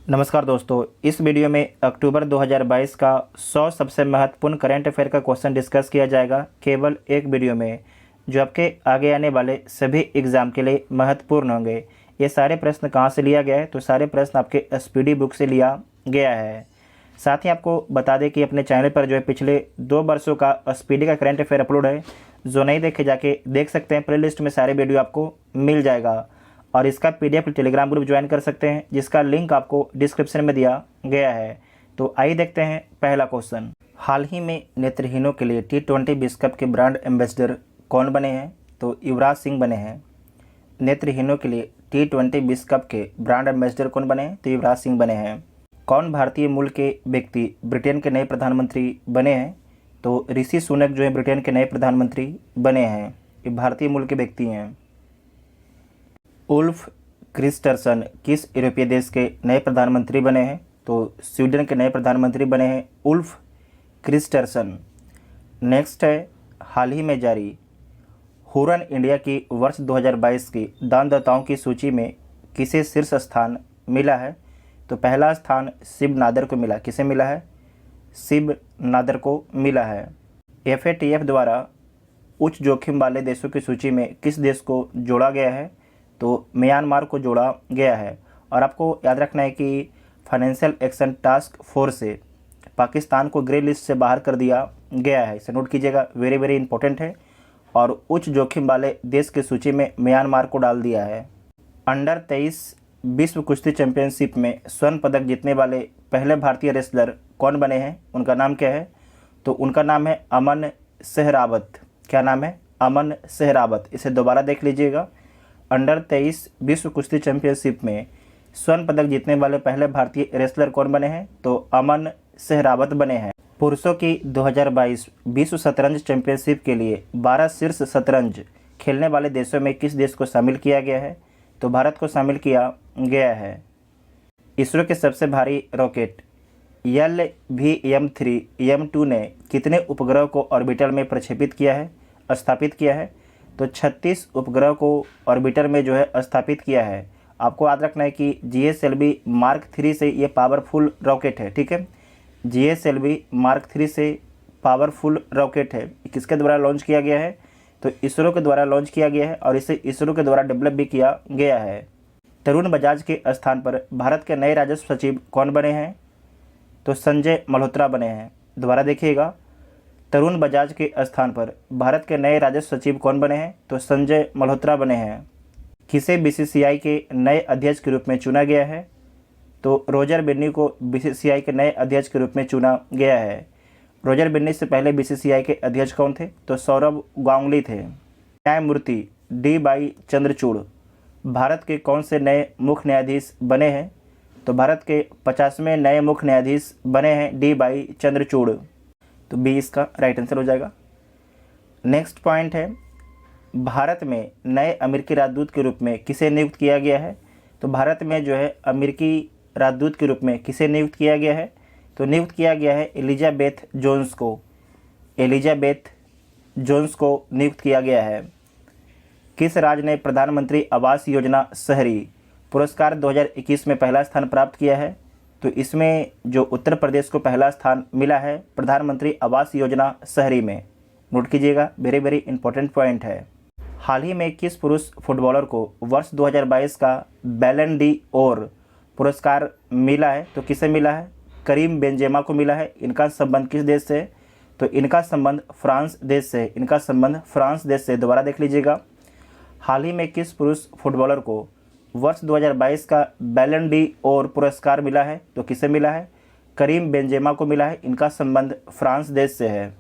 नमस्कार दोस्तों, इस वीडियो में अक्टूबर 2022 का 100 सबसे महत्वपूर्ण करंट अफेयर का क्वेश्चन डिस्कस किया जाएगा केवल एक वीडियो में, जो आपके आगे आने वाले सभी एग्ज़ाम के लिए महत्वपूर्ण होंगे। ये सारे प्रश्न कहाँ से लिया गया है? तो सारे प्रश्न आपके एसपीडी बुक से लिया गया है। साथ ही आपको बता दें कि अपने चैनल पर जो है पिछले 2 वर्षों का एसपीडी का करंट अफेयर अपलोड है। जो नहीं देखे जाके देख सकते हैं, प्लेलिस्ट में सारे वीडियो आपको मिल जाएगा और इसका पीडीएफ टेलीग्राम ग्रुप ज्वाइन कर सकते हैं, जिसका लिंक आपको डिस्क्रिप्शन में दिया गया है। तो आइए देखते हैं पहला क्वेश्चन। हाल ही में नेत्रहीनों के लिए T20 विश्व कप के ब्रांड एम्बेसडर कौन बने हैं? तो युवराज सिंह बने हैं। नेत्रहीनों के लिए T20 विश्व कप के ब्रांड एम्बेसडर कौन बने हैं? तो युवराज सिंह बने हैं। कौन भारतीय मूल के व्यक्ति ब्रिटेन के नए प्रधानमंत्री बने हैं? तो ऋषि सुनक जो है ब्रिटेन के नए प्रधानमंत्री बने हैं। ये भारतीय मूल के व्यक्ति हैं। उल्फ क्रिस्टरसन किस यूरोपीय देश के नए प्रधानमंत्री बने हैं? तो स्वीडन के नए प्रधानमंत्री बने हैं उल्फ क्रिस्टरसन। नेक्स्ट है, हाल ही में जारी हुरन इंडिया की वर्ष 2022 की दानदाताओं की सूची में किसे शीर्ष स्थान मिला है? तो पहला स्थान शिव नादर को मिला। किसे मिला है? शिव नादर को मिला है। FATF द्वारा उच्च जोखिम वाले देशों की सूची में किस देश को जोड़ा गया है? तो म्यांमार को जोड़ा गया है। और आपको याद रखना है कि फाइनेंशियल एक्शन टास्क फोर्स से पाकिस्तान को ग्रे लिस्ट से बाहर कर दिया गया है। इसे नोट कीजिएगा, वेरी वेरी इंपॉर्टेंट है। और उच्च जोखिम वाले देश की सूची में म्यांमार को डाल दिया है। अंडर 23 विश्व कुश्ती चैंपियनशिप में स्वर्ण पदक जीतने वाले पहले भारतीय रेसलर कौन बने हैं? उनका नाम क्या है? तो उनका नाम है अमन सेहरावत। क्या नाम है? अमन सेहरावत। इसे दोबारा देख लीजिएगा। अंडर 23 विश्व कुश्ती चैंपियनशिप में स्वर्ण पदक जीतने वाले पहले भारतीय रेसलर कौन बने हैं? तो अमन सेहरावत बने हैं। पुरुषों की 2022 विश्व शतरंज चैंपियनशिप के लिए 12 शीर्ष शतरंज खेलने वाले देशों में किस देश को शामिल किया गया है? तो भारत को शामिल किया गया है। इसरो के सबसे भारी रॉकेट LVM-3M2 ने कितने उपग्रह को ऑर्बिटर में प्रक्षेपित किया है, स्थापित किया है? तो 36 उपग्रह को ऑर्बिटर में जो है स्थापित किया है। आपको याद रखना है कि GSLV Mark 3 से ये पावरफुल रॉकेट है। ठीक है, GSLV Mark 3 से पावरफुल रॉकेट है। किसके द्वारा लॉन्च किया गया है? तो इसरो के द्वारा लॉन्च किया गया है और इसे इसरो के द्वारा डेवलप भी किया गया है। तरुण बजाज के स्थान पर भारत के नए राजस्व सचिव कौन बने हैं? तो संजय मल्होत्रा बने हैं। दोबारा देखिएगा, तरुण बजाज के स्थान पर भारत के नए राजस्व सचिव कौन बने हैं? तो संजय मल्होत्रा बने हैं। किसे BCCI के नए अध्यक्ष के रूप में चुना गया है? तो रोजर बिन्नी को BCCI के नए अध्यक्ष के रूप में चुना गया है। रोजर बिन्नी से पहले BCCI के अध्यक्ष कौन थे? तो सौरभ गांगुली थे। न्यायमूर्ति D. चंद्रचूड़ भारत के कौन से नए मुख्य न्यायाधीश बने हैं? तो भारत के 50वें नए मुख्य न्यायाधीश बने हैं D. चंद्रचूड़। तो बी इसका राइट आंसर हो जाएगा। नेक्स्ट पॉइंट है, भारत में नए अमेरिकी राजदूत के रूप में किसे नियुक्त किया गया है? तो भारत में जो है अमेरिकी राजदूत के रूप में किसे नियुक्त किया गया है? तो नियुक्त किया गया है एलिजाबेथ जोन्स को। एलिजाबेथ जोन्स को नियुक्त किया गया है। किस राज्य ने प्रधानमंत्री आवास योजना शहरी पुरस्कार 2021 में पहला स्थान प्राप्त किया है? तो इसमें जो उत्तर प्रदेश को पहला स्थान मिला है प्रधानमंत्री आवास योजना शहरी में। नोट कीजिएगा, वेरी वेरी इंपॉर्टेंट पॉइंट है। हाल ही में किस पुरुष फुटबॉलर को वर्ष 2022 का बैलन डी ओर पुरस्कार मिला है? तो किसे मिला है? करीम बेंजेमा को मिला है। इनका संबंध किस देश से? तो इनका संबंध फ्रांस देश से। इनका संबंध फ्रांस देश से। दोबारा देख लीजिएगा, हाल ही में किस पुरुष फुटबॉलर को वर्ष 2022 का बैलन डी ओर पुरस्कार मिला है? तो किसे मिला है? करीम बेंजेमा को मिला है। इनका संबंध फ्रांस देश से है।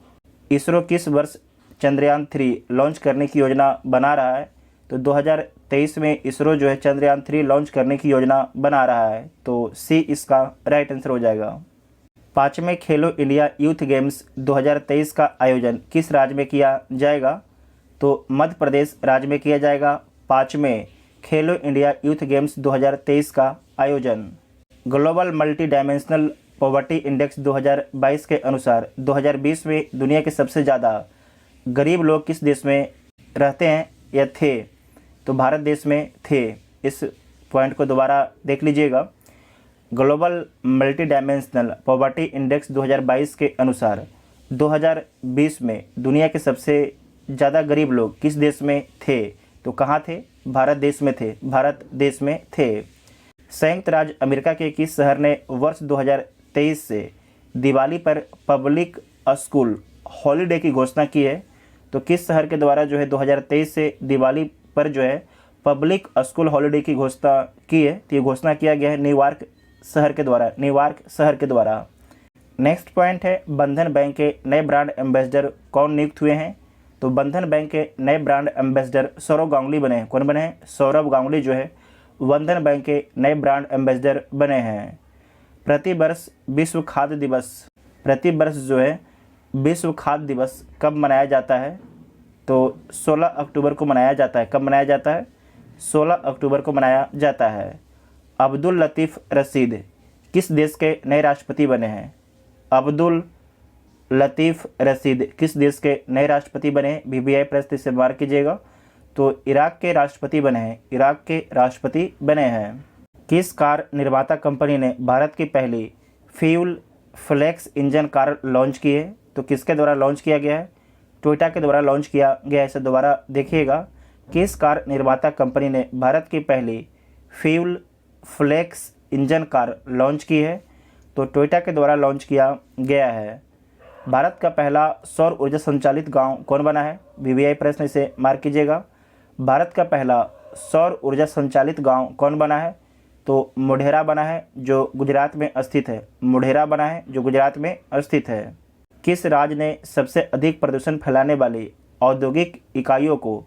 इसरो किस वर्ष चंद्रयान 3 लॉन्च करने की योजना बना रहा है? तो 2023 में इसरो जो है चंद्रयान 3 लॉन्च करने की योजना बना रहा है। तो सी इसका राइट आंसर हो जाएगा। 5वें खेलो इंडिया यूथ गेम्स 2023 का आयोजन किस राज्य में किया जाएगा? तो मध्य प्रदेश राज्य में किया जाएगा 5वें खेलो इंडिया यूथ गेम्स 2023 का आयोजन। Global multi dimensional poverty index 2022 के अनुसार 2020 में दुनिया के सबसे ज़्यादा गरीब लोग किस देश में रहते हैं या थे? तो भारत देश में थे। इस पॉइंट को दोबारा देख लीजिएगा। Global multi dimensional poverty index 2022 के अनुसार 2020 में दुनिया के सबसे ज़्यादा गरीब लोग किस देश में थे? तो कहाँ थे? भारत देश में थे। भारत देश में थे। संयुक्त राज्य अमेरिका के किस शहर ने वर्ष 2023 से दिवाली पर पब्लिक स्कूल हॉलीडे की घोषणा की है? तो किस शहर के द्वारा जो है 2023 से दिवाली पर जो है पब्लिक स्कूल हॉलीडे की घोषणा की है? तो ये घोषणा किया गया है न्यूयॉर्क शहर के द्वारा। न्यूयॉर्क शहर के द्वारा। नेक्स्ट पॉइंट है, बंधन बैंक के नए ब्रांड एम्बेसडर कौन नियुक्त हुए हैं? तो बंधन बैंक के नए ब्रांड एम्बेसडर सौरभ गांगुली बने हैं। कौन बने हैं? सौरभ गांगुली जो है बंधन बैंक के नए ब्रांड एम्बेसडर बने हैं। प्रतिवर्ष विश्व खाद्य दिवस कब मनाया जाता है? तो 16 अक्टूबर को मनाया जाता है। कब मनाया जाता है? 16 अक्टूबर को मनाया जाता है। अब्दुल लतीफ़ रशीद किस देश के नए राष्ट्रपति बने हैं? अब्दुल लतीफ़ रशीद किस देश के नए राष्ट्रपति बने हैं? VVI प्रश्न से मार्क कीजिएगा। तो इराक के राष्ट्रपति बने हैं। इराक के राष्ट्रपति बने हैं। किस कार निर्माता कंपनी ने भारत की पहली fuel flex engine car launch की है? तो किसके द्वारा लॉन्च किया गया है? टोयोटा के द्वारा लॉन्च किया गया है। इसे दोबारा देखिएगा। किस कार निर्माता कंपनी ने भारत की पहली fuel flex engine car launch की है? तो टोयोटा के द्वारा लॉन्च किया गया है। भारत का पहला सौर ऊर्जा संचालित गांव कौन बना है? VVI प्रश्न, इसे मार्क कीजिएगा। भारत का पहला सौर ऊर्जा संचालित गांव कौन बना है? तो मोढेरा बना है, जो गुजरात में स्थित है। मोढेरा बना है, जो गुजरात में स्थित है। किस राज्य ने सबसे अधिक प्रदूषण फैलाने वाली औद्योगिक इकाइयों को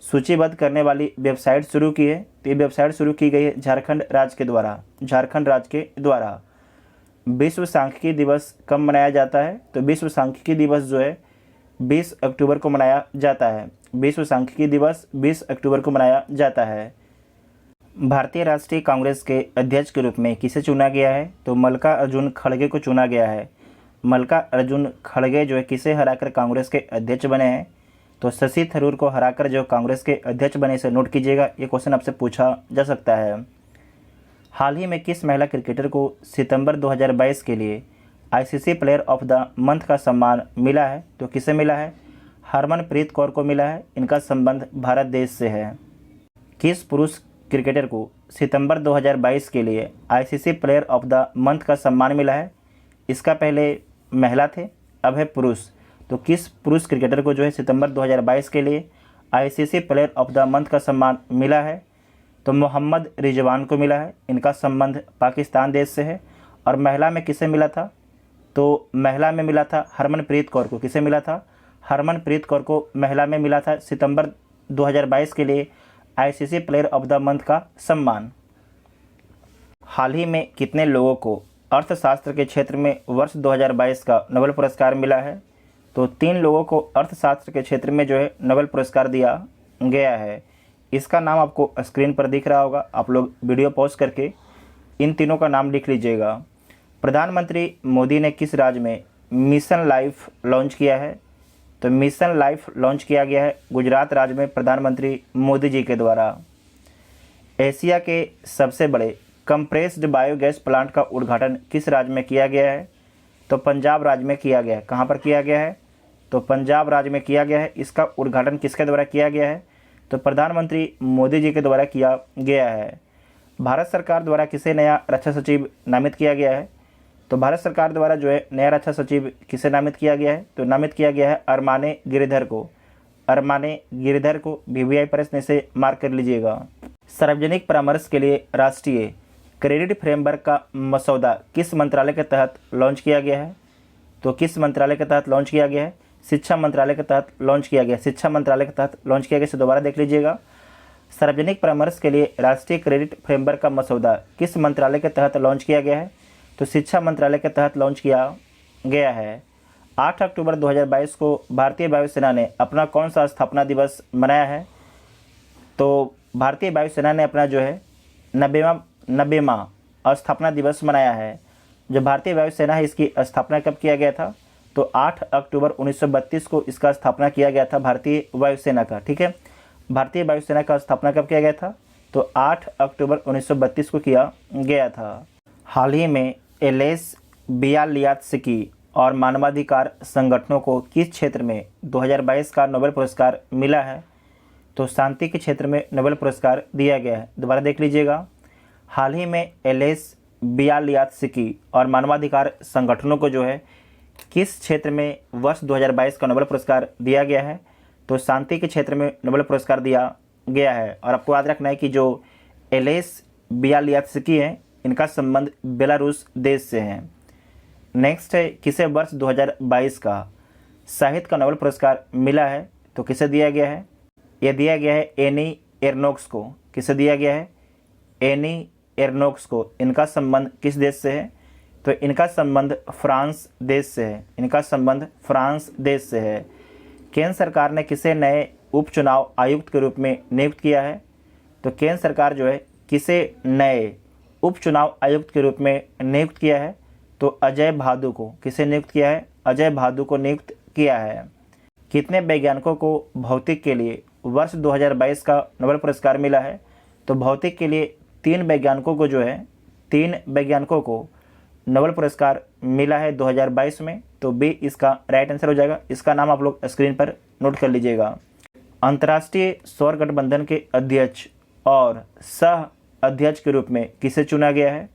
सूचीबद्ध करने वाली वेबसाइट शुरू की है? तो ये वेबसाइट शुरू की गई है झारखंड राज्य के द्वारा। झारखंड राज्य के द्वारा। विश्व सांख्यिकी दिवस कब मनाया जाता है? तो विश्व सांख्यिकी दिवस जो है 20 अक्टूबर को मनाया जाता है। विश्व सांख्यिकी दिवस 20 अक्टूबर को मनाया जाता है। भारतीय राष्ट्रीय कांग्रेस के अध्यक्ष के रूप में किसे चुना गया है? तो मल्लिकार्जुन खड़गे को चुना गया है। मल्लिकार्जुन खड़गे जो है किसे हराकर कांग्रेस के अध्यक्ष बने हैं? तो शशि थरूर को हराकर जो कांग्रेस के अध्यक्ष बने, इसे नोट कीजिएगा। ये क्वेश्चन आपसे पूछा जा सकता है। हाल ही में किस महिला क्रिकेटर को सितंबर 2022 के लिए ICC player of the month का सम्मान मिला है? तो किसे मिला है? हरमनप्रीत कौर को मिला है। इनका संबंध भारत देश से है। किस पुरुष क्रिकेटर को सितंबर 2022 के लिए ICC player of the month का सम्मान मिला है? इसका पहले महिला थे, अब है पुरुष। तो किस पुरुष क्रिकेटर को जो है सितंबर 2022 के लिए ICC player of the month का सम्मान मिला है? तो मोहम्मद रिजवान को मिला है। इनका संबंध पाकिस्तान देश से है। और महिला में किसे मिला था? तो महिला में मिला था हरमनप्रीत कौर को। किसे मिला था? हरमनप्रीत कौर को महिला में मिला था सितंबर 2022 के लिए ICC player of the month का सम्मान। हाल ही में कितने लोगों को अर्थशास्त्र के क्षेत्र में वर्ष 2022 का नोबेल पुरस्कार मिला है? तो 3 लोगों को अर्थशास्त्र के क्षेत्र में जो है नोबेल पुरस्कार दिया गया है। इसका नाम आपको स्क्रीन पर दिख रहा होगा। आप लोग वीडियो पॉज करके इन तीनों का नाम लिख लीजिएगा। प्रधानमंत्री मोदी ने किस राज्य में मिशन लाइफ लॉन्च किया है? तो मिशन लाइफ लॉन्च किया गया है गुजरात राज्य में प्रधानमंत्री मोदी जी के द्वारा। एशिया के सबसे बड़े कंप्रेस्ड बायोगैस प्लांट का उद्घाटन किस राज्य में किया गया है? तो पंजाब राज्य में किया गया है। कहाँ पर किया गया है? तो पंजाब राज्य में किया गया है। इसका उद्घाटन किसके द्वारा किया गया है? तो प्रधानमंत्री मोदी जी के द्वारा किया गया है। भारत सरकार द्वारा किसे नया रक्षा सचिव नामित किया गया है? तो भारत सरकार द्वारा जो है नया रक्षा सचिव किसे नामित किया गया है? तो नामित किया गया है अरमाने गिरिधर को। अरमाने गिरिधर को VVI प्रश्न से मार्क कर लीजिएगा। सार्वजनिक परामर्श के लिए राष्ट्रीय क्रेडिट फ्रेमवर्क का मसौदा किस मंत्रालय के तहत लॉन्च किया गया है? तो किस मंत्रालय के तहत लॉन्च किया गया है? शिक्षा मंत्रालय के तहत लॉन्च किया गया। शिक्षा मंत्रालय के तहत लॉन्च किया गया। इसे दोबारा देख लीजिएगा। सार्वजनिक परामर्श के लिए राष्ट्रीय क्रेडिट फ्रेमवर्क का मसौदा किस मंत्रालय के तहत लॉन्च किया गया है? तो शिक्षा मंत्रालय के तहत लॉन्च किया गया है। 8 अक्टूबर 2022 को भारतीय वायुसेना ने अपना कौन सा स्थापना दिवस मनाया है? तो भारतीय वायुसेना ने अपना जो है 90वां स्थापना दिवस मनाया है। जो भारतीय वायुसेना है इसकी स्थापना कब किया गया था? तो 8 अक्टूबर 1932 को इसका स्थापना किया गया था भारतीय वायुसेना का। ठीक है, भारतीय वायुसेना का स्थापना कब किया गया था? तो 8 अक्टूबर 1932 को किया गया था। हाल ही में एलेस बियालियात्स्की और मानवाधिकार संगठनों को किस क्षेत्र में 2022 का नोबेल पुरस्कार मिला है? तो शांति के क्षेत्र में नोबेल पुरस्कार दिया गया है। दोबारा देख लीजिएगा, हाल ही में एलेस बियालियात्स्की और मानवाधिकार संगठनों को जो है किस क्षेत्र में वर्ष 2022 का नोबेल पुरस्कार दिया गया है? तो शांति के क्षेत्र में नोबेल पुरस्कार दिया गया है। और आपको याद रखना है कि जो एलेस बियालियात्स्की हैं, इनका संबंध बेलारूस देश से है। नेक्स्ट है, किसे वर्ष 2022 का साहित्य का नोबेल पुरस्कार मिला है? तो किसे दिया गया है? यह दिया गया है एनी एर्नोक्स को। किसे दिया गया है? एनी एर्नोक्स को। इनका संबंध किस देश से है? तो इनका संबंध फ्रांस देश से है। इनका संबंध फ्रांस देश से है। केंद्र सरकार ने किसे नए उपचुनाव आयुक्त के रूप में नियुक्त किया है? तो केंद्र सरकार जो है किसे नए उपचुनाव आयुक्त के रूप में नियुक्त किया है? तो अजय भादु को। किसे नियुक्त किया है? अजय भादु को नियुक्त किया है। कितने वैज्ञानिकों को भौतिक के लिए वर्ष 2022 का नोबेल पुरस्कार मिला है? तो भौतिक के लिए 3 वैज्ञानिकों को जो है 3 वैज्ञानिकों को नोबेल पुरस्कार मिला है 2022 में। तो बी इसका राइट आंसर हो जाएगा। इसका नाम आप लोग स्क्रीन पर नोट कर लीजिएगा। अंतर्राष्ट्रीय सौर गठबंधन के अध्यक्ष और सह अध्यक्ष के रूप में किसे चुना गया है?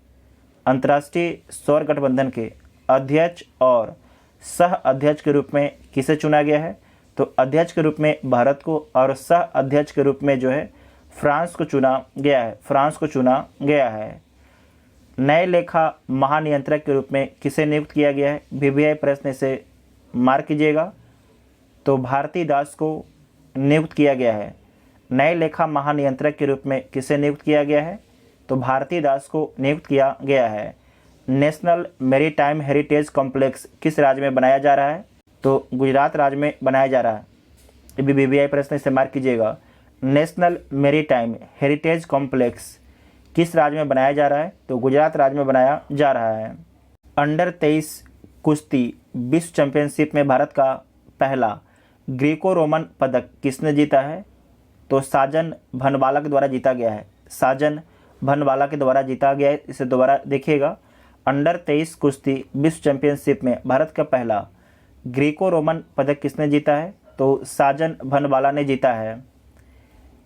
अंतर्राष्ट्रीय सौर गठबंधन के अध्यक्ष और सह अध्यक्ष के रूप में किसे चुना गया है? तो अध्यक्ष के रूप में भारत को और सह अध्यक्ष के रूप में जो है फ्रांस को चुना गया है। फ्रांस को चुना गया है। नए लेखा महानियंत्रक के रूप में किसे नियुक्त किया गया है? VVI प्रश्न से मार्क कीजिएगा। तो भारती दास को नियुक्त किया गया है। नए लेखा महानियंत्रक के रूप में किसे नियुक्त किया गया है? तो भारती दास को नियुक्त किया गया है। नेशनल मैरीटाइम हेरिटेज कॉम्प्लेक्स किस राज्य में बनाया जा रहा है? तो गुजरात राज्य में बनाया जा रहा है। ये भी VVI प्रश्न से मार्क कीजिएगा। नेशनल मैरीटाइम हेरिटेज कॉम्प्लेक्स किस राज्य में बनाया जा रहा है? तो गुजरात राज्य में बनाया जा रहा है। अंडर 23 कुश्ती विश्व चैंपियनशिप में भारत का पहला ग्रीको रोमन पदक किसने जीता है? तो साजन भनवाला के द्वारा जीता गया है। साजन भनवाला के द्वारा जीता गया है। इसे दोबारा देखिएगा। अंडर 23 कुश्ती विश्व चैंपियनशिप में भारत का पहला ग्रीको रोमन पदक किसने जीता है? तो साजन भनवाला ने जीता है।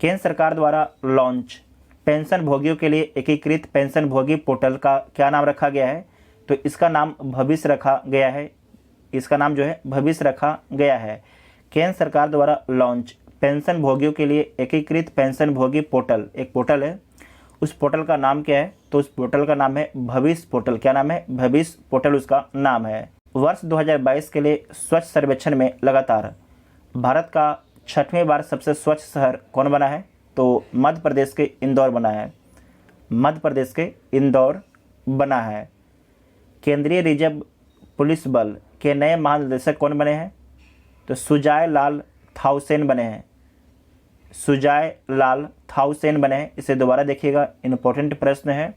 केंद्र सरकार द्वारा लॉन्च पेंशन भोगियों के लिए एकीकृत पेंशन भोगी पोर्टल का क्या नाम रखा गया है? तो इसका नाम भविष्य रखा गया है। इसका नाम जो है भविष्य रखा गया है। केंद्र सरकार द्वारा लॉन्च पेंशन भोगियों के लिए एकीकृत पेंशन भोगी पोर्टल एक पोर्टल है। उस पोर्टल का नाम क्या है? तो उस पोर्टल का नाम है भविष्य पोर्टल। क्या नाम है? भविष्य पोर्टल उसका नाम है। वर्ष 2022 के लिए स्वच्छ सर्वेक्षण में लगातार भारत का 6वें बार सबसे स्वच्छ शहर कौन बना है? तो मध्य प्रदेश के इंदौर बना है। मध्य प्रदेश के इंदौर बना है। केंद्रीय रिजर्व पुलिस बल के नए महानिदेशक कौन बने हैं? तो सुजाय लाल थाउसेन बने हैं। सुजाय लाल थाउसेन बने हैं। इसे दोबारा देखिएगा, इंपॉर्टेंट प्रश्न है।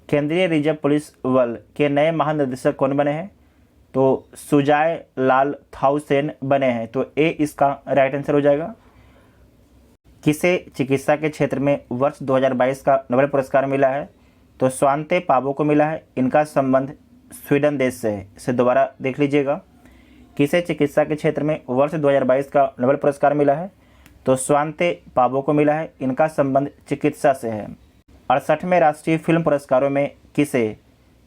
केंद्रीय रिजर्व पुलिस बल के नए महानिदेशक कौन बने हैं? तो सुजाय लाल थाउसेन बने हैं। तो ए इसका राइट आंसर हो जाएगा। किसे चिकित्सा के क्षेत्र में वर्ष 2022 का नोबेल पुरस्कार मिला है? तो स्वांते पावो को मिला है। इनका संबंध स्वीडन देश से है। इसे दोबारा देख लीजिएगा। किसे चिकित्सा के क्षेत्र में वर्ष 2022 का नोबेल पुरस्कार मिला है? तो स्वांते पावो को मिला है। इनका संबंध चिकित्सा से है। 68वें राष्ट्रीय फिल्म पुरस्कारों में किसे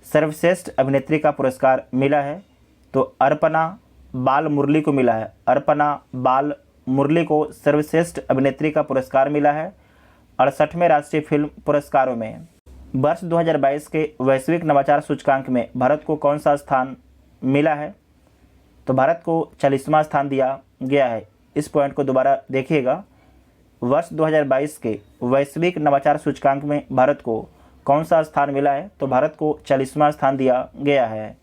सर्वश्रेष्ठ अभिनेत्री का पुरस्कार मिला है? तो अर्पणा बाल मुरली को मिला है। अर्पणा बाल मुरली को सर्वश्रेष्ठ अभिनेत्री का पुरस्कार मिला है 68वें राष्ट्रीय फिल्म पुरस्कारों में। वर्ष 2022 के वैश्विक नवाचार सूचकांक में भारत को कौन सा स्थान मिला है? तो भारत को 40वां स्थान दिया गया है। इस पॉइंट को दोबारा देखिएगा। वर्ष 2022 के वैश्विक नवाचार सूचकांक में भारत को कौन सा स्थान मिला है? तो भारत को 40वां स्थान दिया गया है।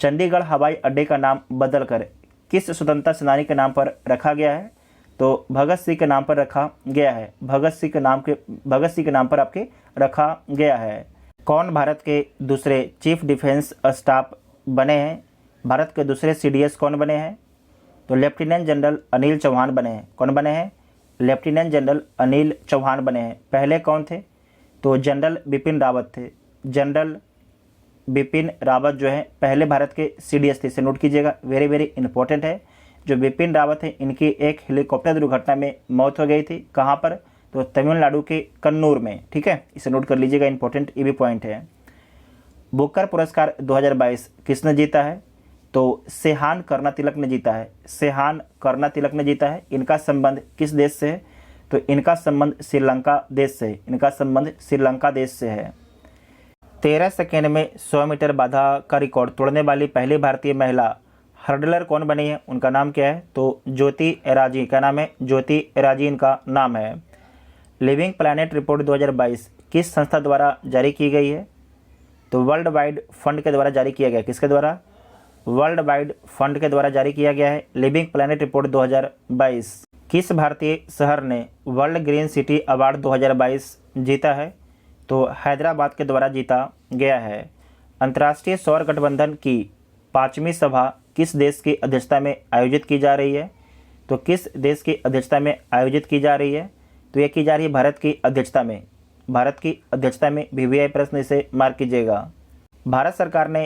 चंडीगढ़ हवाई अड्डे का नाम बदलकर किस स्वतंत्रता सेनानी के नाम पर रखा गया है? तो भगत सिंह के नाम पर रखा गया है। भगत सिंह के नाम पर आपके रखा गया है। कौन भारत के दूसरे चीफ डिफेंस स्टाफ बने हैं? भारत के दूसरे CDS कौन बने हैं? तो लेफ्टिनेंट जनरल अनिल चौहान बने हैं। कौन बने हैं? लेफ्टिनेंट जनरल अनिल चौहान बने हैं। पहले कौन थे? तो जनरल बिपिन रावत थे। जनरल बिपिन रावत जो है पहले भारत के CDS थे, इसे नोट कीजिएगा, वेरी वेरी इंपॉर्टेंट है। जो बिपिन रावत है इनकी एक हेलीकॉप्टर दुर्घटना में मौत हो गई थी, कहाँ पर, तो तमिलनाडु के कन्नूर में, ठीक है, इसे नोट कर लीजिएगा, इंपॉर्टेंट ये भी पॉइंट है। बुकर पुरस्कार 2022 किसने जीता है, तो सेहान करना तिलक ने जीता है, सेहान करना तिलक ने जीता है। इनका संबंध किस देश से है, तो इनका संबंध श्रीलंका देश से, इनका संबंध श्रीलंका देश से है। 13 सेकेंड में 100 मीटर बाधा का रिकॉर्ड तोड़ने वाली पहली भारतीय महिला हर्डलर कौन बनी है, उनका नाम क्या है, तो ज्योति राजी, क्या नाम है, ज्योति राजी इनका नाम है। लिविंग प्लैनेट रिपोर्ट 2022 किस संस्था द्वारा जारी की गई है, तो वर्ल्ड वाइड फंड के द्वारा जारी किया गया, किसके द्वारा, वर्ल्ड वाइड फंड के द्वारा जारी किया गया है लिविंग प्लैनेट रिपोर्ट 2022। किस भारतीय शहर ने वर्ल्ड ग्रीन सिटी अवार्ड 2022 जीता है, तो हैदराबाद के द्वारा जीता गया है। अंतर्राष्ट्रीय सौर गठबंधन की 5वीं सभा किस देश की अध्यक्षता में आयोजित की जा रही है, तो किस देश की अध्यक्षता में आयोजित की जा रही है, तो यह की जा रही है भारत की अध्यक्षता में, भारत की अध्यक्षता में। VVI प्रश्न, इसे मार्क कीजिएगा। भारत सरकार ने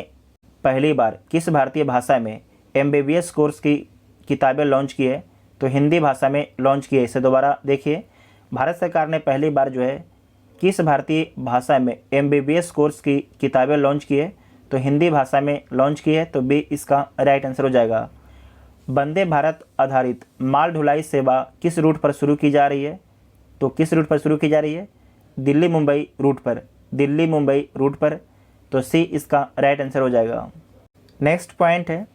पहली बार किस भारतीय भाषा में MBBS कोर्स की किताबें लॉन्च की है, तो हिंदी भाषा में लॉन्च की है। इसे दोबारा देखिए, भारत सरकार ने पहली बार जो है किस भारतीय भाषा में MBBS कोर्स की किताबें लॉन्च की है, तो हिंदी भाषा में लॉन्च की है, तो B इसका राइट आंसर हो जाएगा। वंदे भारत आधारित माल ढुलाई सेवा किस रूट पर शुरू की जा रही है, तो किस रूट पर शुरू की जा रही है, दिल्ली मुंबई रूट पर, दिल्ली मुंबई रूट पर, तो C इसका राइट आंसर हो जाएगा। नेक्स्ट पॉइंट है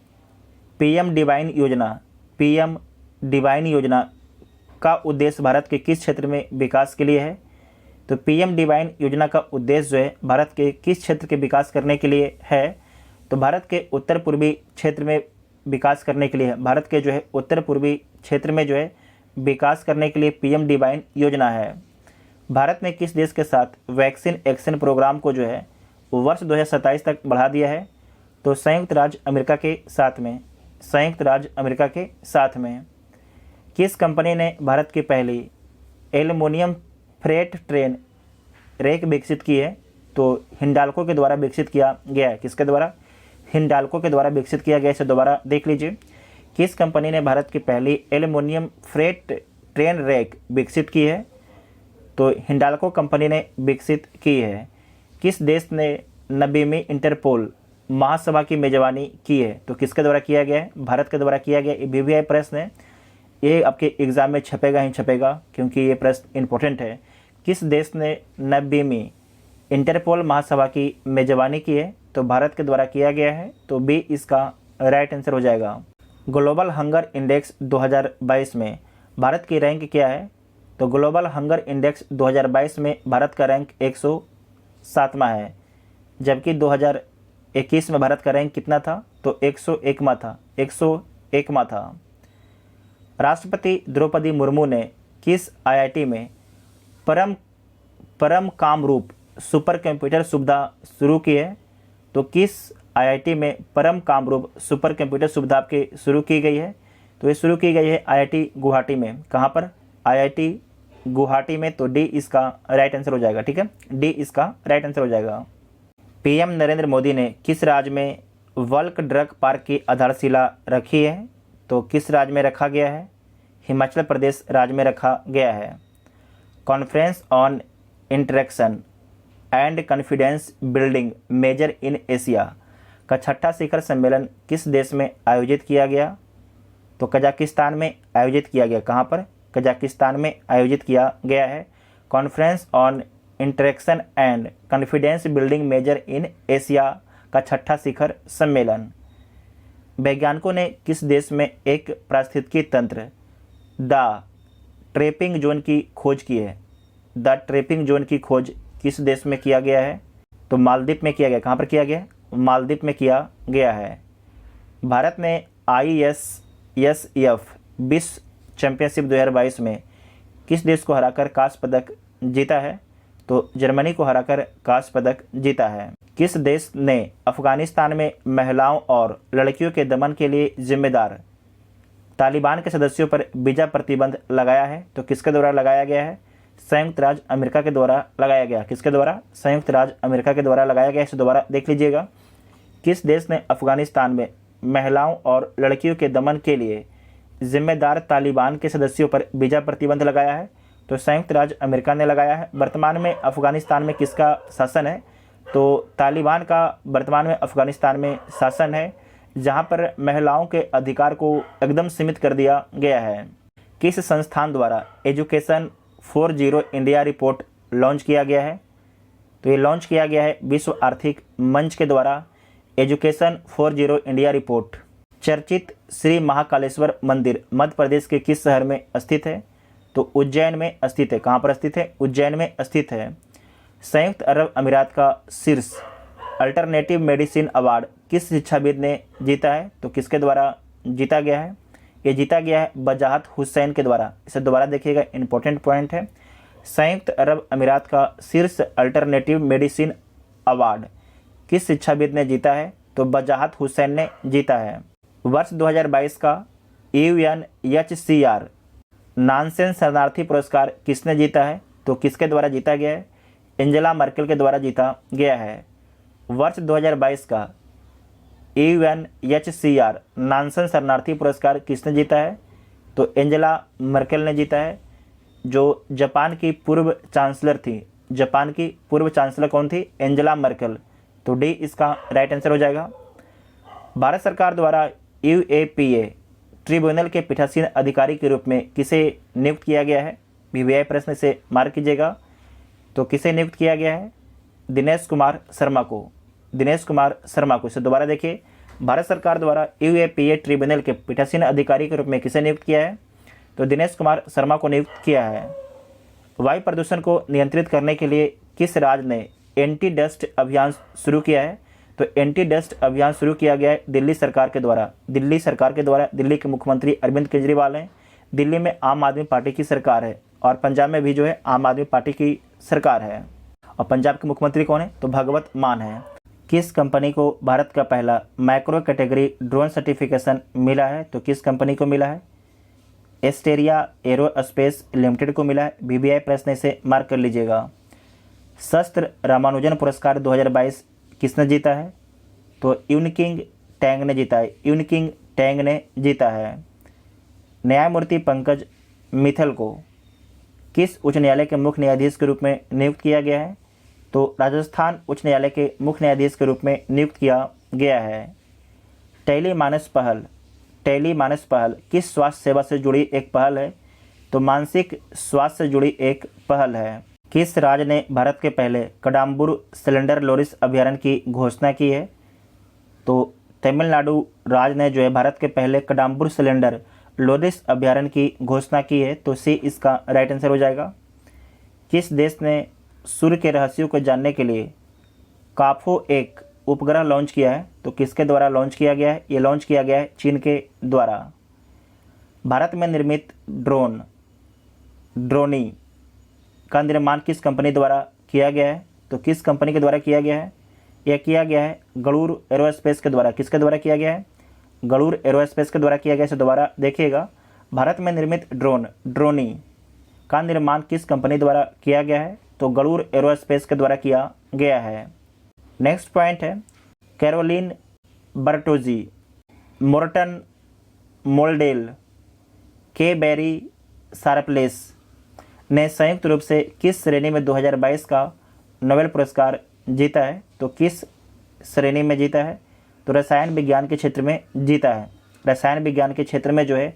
PM डिवाइन योजना, PM डिवाइन योजना का उद्देश्य भारत के किस क्षेत्र में विकास के लिए है, तो PM डिवाइन योजना का उद्देश्य जो है भारत के किस क्षेत्र के विकास करने के लिए है, तो भारत के उत्तर पूर्वी क्षेत्र में विकास करने के लिए है, भारत के जो है उत्तर पूर्वी क्षेत्र में जो है विकास करने के लिए PM डिवाइन योजना है। भारत ने किस देश के साथ वैक्सीन एक्शन प्रोग्राम को जो है वर्ष 2027 तक बढ़ा दिया है, तो संयुक्त राज्य अमेरिका के साथ में, संयुक्त राज्य अमेरिका के साथ में। किस कंपनी ने भारत की पहली एल्युमिनियम फ्रेट ट्रेन रेक विकसित की है, तो हिंडाल्को के द्वारा विकसित किया गया है, किसके द्वारा, हिंडाल्को के द्वारा विकसित किया गया। इसे दोबारा देख लीजिए, किस कंपनी ने भारत की पहली एल्युमिनियम फ्रेट ट्रेन रेक विकसित की है, तो हिंडाल्को कंपनी ने विकसित की है। किस देश ने 90वीं इंटरपोल महासभा की मेजबानी की है, तो किसके द्वारा किया गया है, भारत के द्वारा किया गया। ये VVI प्रश्न है, ये आपके एग्जाम में छपेगा ही छपेगा, क्योंकि ये प्रश्न इंपॉर्टेंट है। किस देश ने 90वीं इंटरपोल महासभा की मेजबानी की है, तो भारत के द्वारा किया गया है, तो B इसका राइट आंसर हो जाएगा। ग्लोबल हंगर इंडेक्स 2022 में भारत की रैंक क्या है, तो ग्लोबल हंगर इंडेक्स 2022 में भारत का रैंक 107वां है, जबकि 2021 में भारत का रैंक कितना था, तो 101वां था, 101वां था। राष्ट्रपति द्रौपदी मुर्मू ने किस IIT में परम कामरूप सुपर कंप्यूटर सुविधा शुरू की है, तो किस IIT में परम कामरूप सुपर कंप्यूटर सुविधा आपके शुरू की गई है, तो ये शुरू की गई है IIT गुवाहाटी में। कहाँ पर, IIT गुवाहाटी में, तो D इसका राइट आंसर हो जाएगा, ठीक है, D इसका राइट आंसर हो जाएगा। PM नरेंद्र मोदी ने किस राज्य में वल्क ड्रग पार्क की आधारशिला रखी है, तो किस राज्य में रखा गया है, हिमाचल प्रदेश राज्य में रखा गया है। Conference on interaction and confidence building measure in Asia का 6ठा शिखर सम्मेलन किस देश में आयोजित किया गया, तो कजाकिस्तान में आयोजित किया गया। कहाँ पर, कजाकिस्तान में आयोजित किया गया है। Conference on interaction and confidence building measure in Asia का 6ठा शिखर सम्मेलन। वैज्ञानिकों ने किस देश में एक पारिस्थितिकी तंत्र द ट्रैपिंग जोन की खोज की है, द ट्रैपिंग जोन की खोज किस देश में किया गया है, तो मालदीव में किया गया। कहाँ पर किया गया, मालदीव में किया गया है। भारत ने ISSF विश्व चैंपियनशिप 2022 में किस देश को हराकर कांस्य पदक जीता है, तो जर्मनी को हराकर कांस्य पदक जीता है। किस देश ने अफगानिस्तान में महिलाओं और लड़कियों के दमन के लिए जिम्मेदार तालिबान के सदस्यों पर वीजा प्रतिबंध लगाया है, तो किसके द्वारा लगाया गया है, संयुक्त राज्य अमेरिका के द्वारा लगाया गया। किसके द्वारा? संयुक्त राज्य अमेरिका के द्वारा लगाया गया। इसे दोबारा देख लीजिएगा। किस देश ने अफगानिस्तान में महिलाओं और लड़कियों के दमन के लिए जिम्मेदार तालिबान के सदस्यों पर वीजा प्रतिबंध लगाया है? तो संयुक्त राज्य अमेरिका ने लगाया है। वर्तमान में अफगानिस्तान में किसका शासन है? तो तालिबान का वर्तमान में अफगानिस्तान में शासन है, जहां पर महिलाओं के अधिकार को एकदम सीमित कर दिया गया है। किस संस्थान द्वारा एजुकेशन 4.0 इंडिया रिपोर्ट लॉन्च किया गया है? तो ये लॉन्च किया गया है विश्व आर्थिक मंच के द्वारा एजुकेशन 4.0 इंडिया रिपोर्ट। चर्चित श्री महाकालेश्वर मंदिर मध्य प्रदेश के किस शहर में स्थित है? तो उज्जैन में स्थित है। कहाँ पर स्थित है? उज्जैन में स्थित है। संयुक्त अरब अमीरात का शीर्ष अल्टरनेटिव मेडिसिन अवार्ड किस शिक्षाविद ने जीता है? तो किसके द्वारा जीता गया है? ये जीता गया है वजाहत हुसैन के द्वारा। इसे दोबारा देखिएगा, इंपॉर्टेंट पॉइंट है। संयुक्त अरब अमीरात का शीर्ष अल्टरनेटिव मेडिसिन अवार्ड किस शिक्षाविद ने जीता है? तो वजाहत हुसैन ने जीता है। वर्ष 2022 का UNHCR नानसेन शरणार्थी पुरस्कार किसने जीता है? तो किसके द्वारा जीता गया है? एंजेला मर्केल के द्वारा जीता गया है। वर्ष 2022 का UNHCR नानसेन शरणार्थी पुरस्कार किसने जीता है? तो एंजेला मर्केल ने जीता है, जो जापान की पूर्व चांसलर थी। जापान की पूर्व चांसलर कौन थी? Angela Merkel. तो डी इसका राइट आंसर हो जाएगा। भारत सरकार द्वारा UAPA ट्रिब्यूनल के पीठासीन अधिकारी के रूप में किसे नियुक्त किया गया है? VVI प्रश्न से मार्क कीजिएगा। तो किसे नियुक्त किया गया है? दिनेश कुमार शर्मा को। दिनेश कुमार शर्मा को। इसे दोबारा देखिए, भारत सरकार द्वारा UAPA ट्रिब्यूनल के पीठासीन अधिकारी के रूप में किसे नियुक्त किया है? तो दिनेश कुमार शर्मा को नियुक्त किया है। वायु प्रदूषण को नियंत्रित करने के लिए किस राज्य ने एंटी डस्ट अभियान शुरू किया है? तो एंटी डस्ट अभियान शुरू किया गया है दिल्ली सरकार के द्वारा। दिल्ली सरकार के द्वारा। दिल्ली के मुख्यमंत्री अरविंद केजरीवाल हैं। दिल्ली में आम आदमी पार्टी की सरकार है और पंजाब में भी जो है आम आदमी पार्टी की सरकार है। और पंजाब के मुख्यमंत्री कौन है? तो भगवत मान है। किस कंपनी को भारत का पहला माइक्रो कैटेगरी ड्रोन सर्टिफिकेशन मिला है? तो किस कंपनी को मिला है? एस्टेरिया एरोस्पेस लिमिटेड को मिला है। VVI प्रश्न से मार्क कर लीजिएगा। शस्त्र रामानुजन पुरस्कार 2022 किसने जीता है? तो यूनकिंग टैंग ने जीता है। यूनकिंग टैंग ने जीता है। न्यायमूर्ति पंकज मित्तल को किस उच्च न्यायालय के मुख्य न्यायाधीश के रूप में नियुक्त किया गया है? तो राजस्थान उच्च न्यायालय के मुख्य न्यायाधीश के रूप में नियुक्त किया गया है। टेलीमानस पहल। टेलीमानस पहल किस स्वास्थ्य सेवा से जुड़ी एक पहल है? तो मानसिक स्वास्थ्य से जुड़ी एक पहल है। किस राज्य ने भारत के पहले कडाम्बुर सिलेंडर लोरिस अभयारण्य की घोषणा की है? तो तमिलनाडु राज्य ने जो है भारत के पहले कडाम्बुर सिलेंडर लोरिस अभयारण्य की घोषणा की है। तो सी इसका राइट आंसर हो जाएगा। किस देश ने सूर्य के रहस्यों को जानने के लिए काफो एक उपग्रह लॉन्च किया है? तो किसके द्वारा लॉन्च किया गया है? ये लॉन्च किया गया है चीन के द्वारा। भारत में निर्मित ड्रोनी का निर्माण किस कंपनी द्वारा किया गया है? तो किस कंपनी के द्वारा किया गया है? यह किया गया है गरुड़ एरोस्पेस के द्वारा। किसके द्वारा किया गया है? गरुड़ एरोस्पेस के द्वारा किया गया। इसे दोबारा देखिएगा, भारत में निर्मित ड्रोनी का निर्माण किस कंपनी द्वारा किया गया है? तो गरुड़ एरोस्पेस के द्वारा किया गया है। नेक्स्ट पॉइंट है कैरोलिन बर्टोजी, मोर्टन मोल्डेल, के बेरी शार्पलेस ने संयुक्त रूप से किस श्रेणी में 2022 का नोबेल पुरस्कार जीता है? तो किस श्रेणी में जीता है? तो रसायन विज्ञान के क्षेत्र में जीता है। रसायन विज्ञान के क्षेत्र में जो है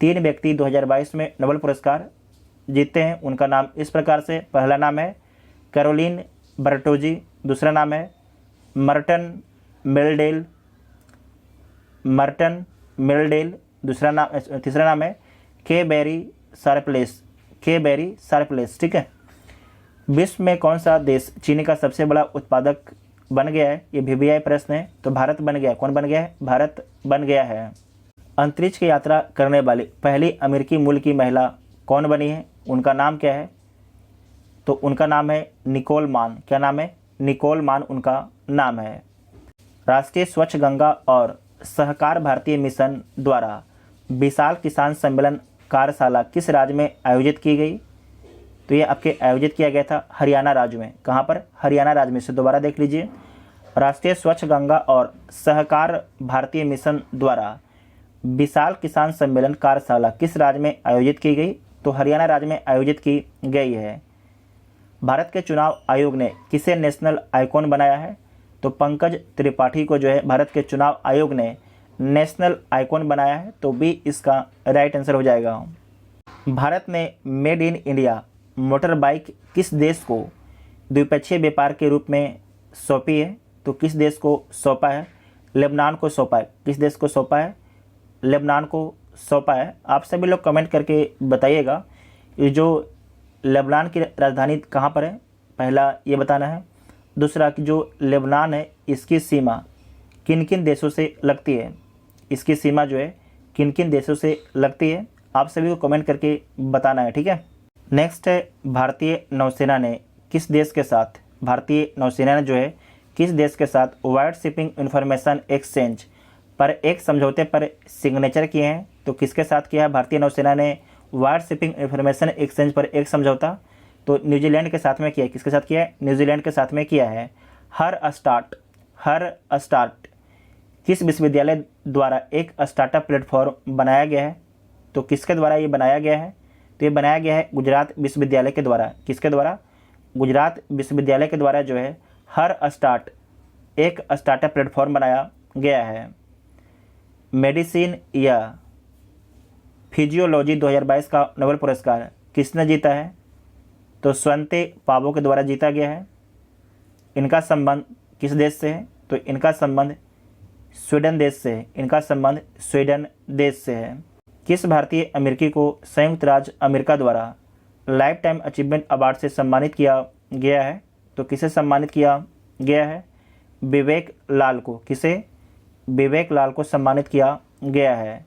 3 व्यक्ति 2022 में नोबेल पुरस्कार जीतते हैं। उनका नाम इस प्रकार से, पहला नाम है कैरोलिन बर्टोजी, दूसरा नाम है मर्टन मेल्डेल, तीसरा नाम है के बेरी शार्पलेस। ठीक है। विश्व में कौन सा देश चीनी का सबसे बड़ा उत्पादक बन गया है? ये VVI प्रश्न है। तो भारत बन गया। कौन बन गया है? भारत बन गया है। अंतरिक्ष की यात्रा करने वाली पहली अमेरिकी मूल की महिला कौन बनी है? उनका नाम क्या है? तो उनका नाम है निकोल मान। क्या नाम है? निकोल मान उनका नाम है। राष्ट्रीय स्वच्छ गंगा और सहकार भारतीय मिशन द्वारा विशाल किसान सम्मेलन कार्यशाला किस राज्य में आयोजित की गई? तो ये आपके आयोजित किया गया था हरियाणा राज्य में। कहाँ पर? हरियाणा राज्य में। से दोबारा देख लीजिए, राष्ट्रीय स्वच्छ गंगा और सहकार भारतीय मिशन द्वारा विशाल किसान सम्मेलन कार्यशाला किस राज्य में आयोजित की गई? तो हरियाणा राज्य में आयोजित की गई है। भारत के चुनाव आयोग ने किसे नेशनल आइकॉन बनाया है? तो पंकज त्रिपाठी को जो है भारत के चुनाव आयोग ने नेशनल आइकॉन बनाया है। तो बी इसका राइट आंसर हो जाएगा। भारत ने made in India motor bike किस देश को द्विपक्षीय व्यापार के रूप में सौंपी है? तो किस देश को सौंपा है? लेबनान को सौंपा है। किस देश को सौंपा है? लेबनान को सौंपा है। आप सभी लोग कमेंट करके बताइएगा ये जो लेबनान की राजधानी कहाँ पर है, पहला ये बताना है। दूसरा कि जो लेबनान है इसकी सीमा किन किन देशों से लगती है, इसकी सीमा जो है किन किन देशों से लगती है, आप सभी को कमेंट करके बताना है, ठीक है। नेक्स्ट है, भारतीय नौसेना ने किस देश के साथ, भारतीय नौसेना ने जो है किस देश के साथ वाइड शिपिंग इंफॉर्मेशन एक्सचेंज पर एक समझौते पर सिग्नेचर किए हैं? तो किसके साथ किया है भारतीय नौसेना ने वाइड शिपिंग इंफॉर्मेशन एक्सचेंज पर एक समझौता? तो न्यूजीलैंड के साथ में किया है। किसके साथ किया है? न्यूजीलैंड के साथ में किया है। हर स्टार्ट किस विश्वविद्यालय द्वारा एक स्टार्टअप प्लेटफॉर्म बनाया गया है? तो किसके द्वारा ये बनाया गया है? तो ये बनाया गया है गुजरात विश्वविद्यालय के द्वारा। किसके द्वारा? गुजरात विश्वविद्यालय के द्वारा जो है हर स्टार्ट एक स्टार्टअप प्लेटफॉर्म बनाया गया है। मेडिसिन या फिजियोलॉजी 2022 का नोबेल पुरस्कार किसने जीता है? तो स्वंते पावो के द्वारा जीता गया है। इनका संबंध किस देश से है? तो इनका संबंध स्वीडन देश से है। इनका संबंध स्वीडन देश से है। किस भारतीय अमेरिकी को संयुक्त राज्य अमेरिका द्वारा लाइफ टाइम अचीवमेंट अवार्ड से सम्मानित किया गया है? तो किसे सम्मानित किया गया है? विवेक लाल को। किसे? विवेक लाल को सम्मानित किया गया है।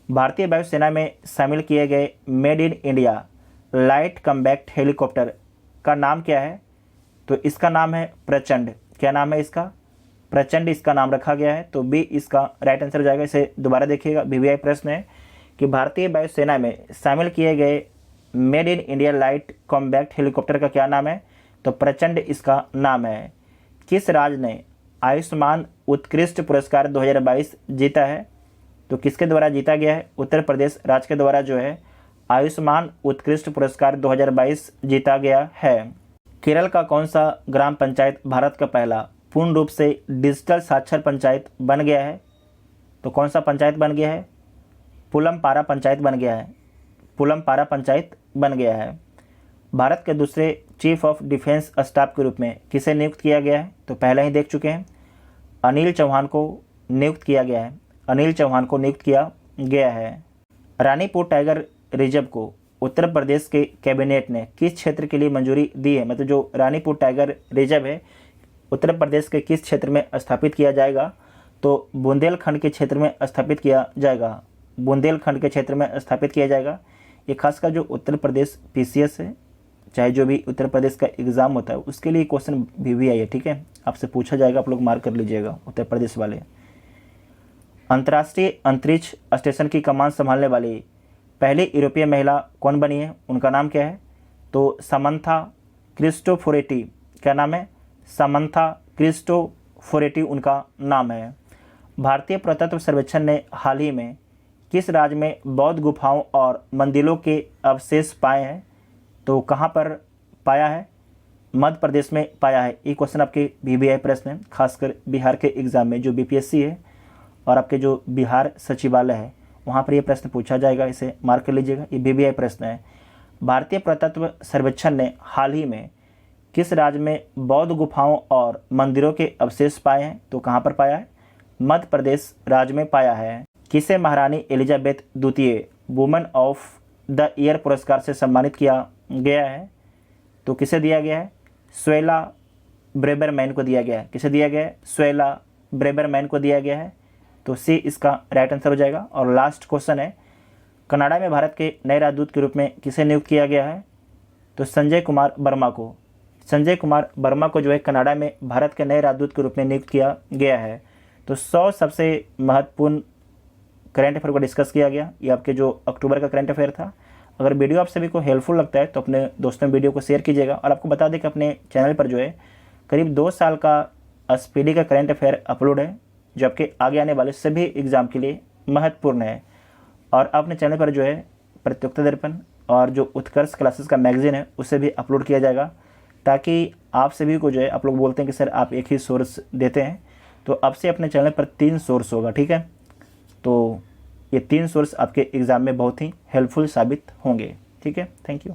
भारतीय वायुसेना में शामिल किए गए made in India light combat helicopter का नाम क्या है? तो इसका नाम है प्रचंड। क्या नाम है इसका? प्रचंड इसका नाम रखा गया है। तो बी इसका राइट आंसर हो जाएगा। इसे दोबारा देखिएगा, वीवीआई प्रश्न है कि भारतीय वायुसेना में शामिल किए गए made in India light combat helicopter का क्या नाम है? तो प्रचंड इसका नाम है। किस राज्य ने आयुष्मान उत्कृष्ट पुरस्कार 2022 जीता है? तो किसके द्वारा जीता गया है? उत्तर प्रदेश राज्य के द्वारा जो है आयुष्मान उत्कृष्ट पुरस्कार 2022 जीता गया है। केरल का कौन सा ग्राम पंचायत भारत का पहला पूर्ण रूप से डिजिटल साक्षर पंचायत बन गया है? तो कौन सा पंचायत बन गया है? पुलमपारा पंचायत बन गया है। पुलमपारा पंचायत बन गया है। भारत के दूसरे चीफ ऑफ डिफेंस स्टाफ के रूप में किसे नियुक्त किया गया है? तो पहले ही देख चुके हैं, अनिल चौहान को नियुक्त किया गया है। अनिल चौहान को नियुक्त किया गया है। रानीपुर टाइगर रिजर्व को उत्तर प्रदेश के कैबिनेट ने किस क्षेत्र के लिए मंजूरी दी है? मतलब जो रानीपुर टाइगर रिजर्व है उत्तर प्रदेश के किस क्षेत्र में स्थापित किया जाएगा? तो बुंदेलखंड के क्षेत्र में स्थापित किया जाएगा। बुंदेलखंड के क्षेत्र में स्थापित किया जाएगा। ये खासकर जो उत्तर प्रदेश पीसीएस है, चाहे जो भी उत्तर प्रदेश का एग्ज़ाम होता है उसके लिए क्वेश्चन भी आई है, ठीक है, आपसे पूछा जाएगा, आप लोग मार्क कर लीजिएगा उत्तर प्रदेश वाले। अंतर्राष्ट्रीय अंतरिक्ष स्टेशन की कमान संभालने वाली पहली यूरोपीय महिला कौन बनी है? उनका नाम क्या है? तो समंथा क्रिस्टोफोरेटी। क्या नाम है? समंथा क्रिस्टोफोरेटी उनका नाम है। भारतीय पुरातत्व सर्वेक्षण ने हाल ही में किस राज्य में बौद्ध गुफाओं और मंदिरों के अवशेष पाए हैं? तो कहाँ पर पाया है? मध्य प्रदेश में पाया है। ये क्वेश्चन आपके वीवीआई प्रश्न है, खासकर बिहार के एग्ज़ाम में जो बीपीएससी है और आपके जो बिहार सचिवालय है वहाँ पर ये प्रश्न पूछा जाएगा, इसे मार्क कर लीजिएगा। ये वीवीआई प्रश्न है। भारतीय पुरातत्व सर्वेक्षण ने हाल ही में किस राज्य में बौद्ध गुफाओं और मंदिरों के अवशेष पाए हैं? तो कहाँ पर पाया है? मध्य प्रदेश राज्य में पाया है। किसे महारानी एलिजाबेथ द्वितीय वुमेन ऑफ द ईयर पुरस्कार से सम्मानित किया गया है? तो किसे दिया गया है? स्वेला ब्रेबरमैन को दिया गया है। किसे दिया गया है? स्वेला ब्रेबरमैन को दिया गया है। तो सी इसका राइट आंसर हो जाएगा। और लास्ट क्वेश्चन है, कनाडा में भारत के नए राजदूत के रूप में किसे नियुक्त किया गया है? तो संजय कुमार वर्मा को। संजय कुमार वर्मा को जो है कनाडा में भारत के नए राजदूत के रूप में नियुक्त किया गया है। तो 100 सबसे महत्वपूर्ण करंट अफेयर को डिस्कस किया गया। ये आपके जो अक्टूबर का करंट अफेयर था अगर वीडियो आप सभी को हेल्पफुल लगता है तो अपने दोस्तों में वीडियो को शेयर कीजिएगा। और आपको बता दें कि अपने चैनल पर जो है करीब 2 साल का स्पीडी का करंट अफेयर अपलोड है, जो आपके आगे आने वाले सभी एग्ज़ाम के लिए महत्वपूर्ण है। और अपने चैनल पर जो है प्रतियोगिता दर्पण और जो उत्कर्ष क्लासेस का मैगजीन है उसे भी अपलोड किया जाएगा, ताकि आप सभी को जो है, आप लोग बोलते हैं कि सर आप एक ही सोर्स देते हैं, तो अब से अपने चैनल पर 3 सोर्स होगा, ठीक है। तो ये 3 सोर्स आपके एग्ज़ाम में बहुत ही हेल्पफुल साबित होंगे, ठीक है। Thank you.